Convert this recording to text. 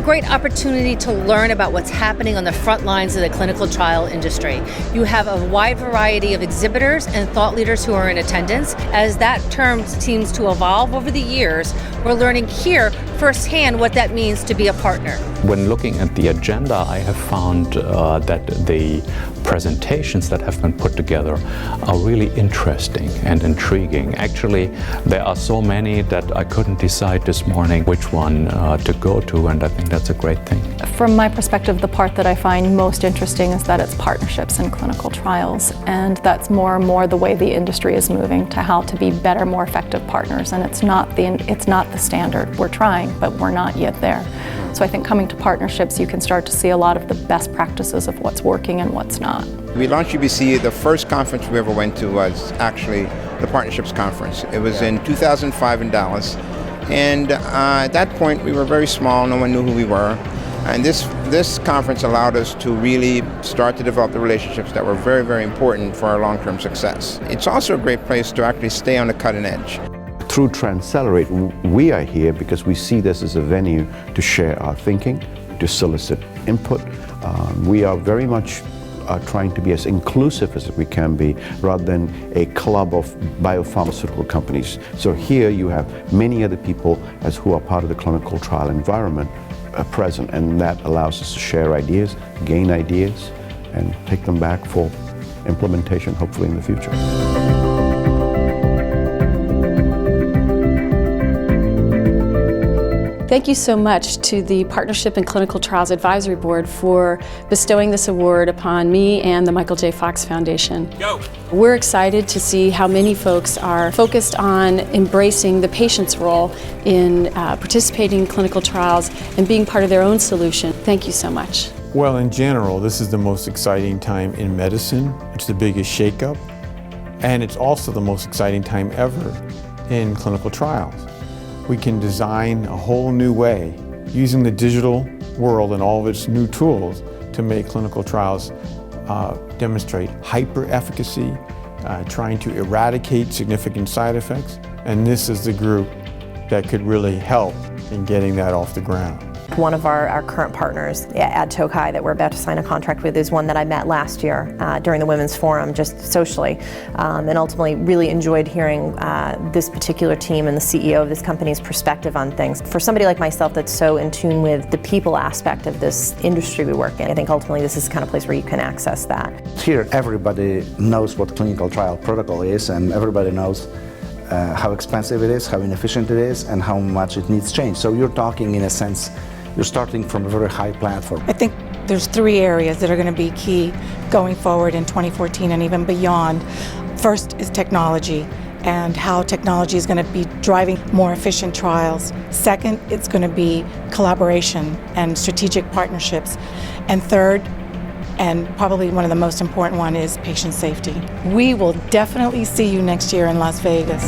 great opportunity to learn about what's happening on the front lines of the clinical trial industry. You have a wide variety of exhibitors and thought leaders who are in attendance. As that term seems to evolve over the years, we're learning here firsthand what that means to be a partner. When looking at the agenda, I have found that the presentations that have been put together are really interesting and intriguing. Actually, there are so many that I couldn't decide this morning which one to go to, and I think that's a great thing. From my perspective, the part that I find most interesting is that it's partnerships in clinical trials, and that's more and more the way the industry is moving to how to be better, more effective partners. And it's not the standard. We're trying, but we're not yet there. So I think coming to partnerships, you can start to see a lot of the best practices of what's working and what's not. We launched UBC. The first conference we ever went to was actually the Partnerships Conference. It was in 2005 in Dallas. And at that point, we were very small. No one knew who we were. And this conference allowed us to really start to develop the relationships that were very, very important for our long-term success. It's also a great place to actually stay on the cutting edge. Through Transcelerate, we are here because we see this as a venue to share our thinking, to solicit input. We are very much trying to be as inclusive as we can be, rather than a club of biopharmaceutical companies. So here you have many other people who are part of the clinical trial environment present, and that allows us to share ideas, gain ideas, and take them back for implementation, hopefully in the future. Thank you so much to the Partnership in Clinical Trials Advisory Board for bestowing this award upon me and the Michael J. Fox Foundation. Go. We're excited to see how many folks are focused on embracing the patient's role in participating in clinical trials and being part of their own solution. Thank you so much. Well, in general, this is the most exciting time in medicine. It's the biggest shakeup, and it's also the most exciting time ever in clinical trials. We can design a whole new way using the digital world and all of its new tools to make clinical trials demonstrate hyper-efficacy, trying to eradicate significant side effects. And this is the group that could really help in getting that off the ground. One of our current partners at Tokai that we're about to sign a contract with is one that I met last year during the Women's Forum, just socially, and ultimately really enjoyed hearing this particular team and the CEO of this company's perspective on things. For somebody like myself that's so in tune with the people aspect of this industry we work in, I think ultimately this is the kind of place where you can access that. Here everybody knows what clinical trial protocol is, and everybody knows how expensive it is, how inefficient it is, and how much it needs change. So you're talking, in a sense, you're starting from a very high platform. I think there's three areas that are going to be key going forward in 2014 and even beyond. First is technology and how technology is going to be driving more efficient trials. Second, it's going to be collaboration and strategic partnerships. And third, and probably one of the most important one, is patient safety. We will definitely see you next year in Las Vegas.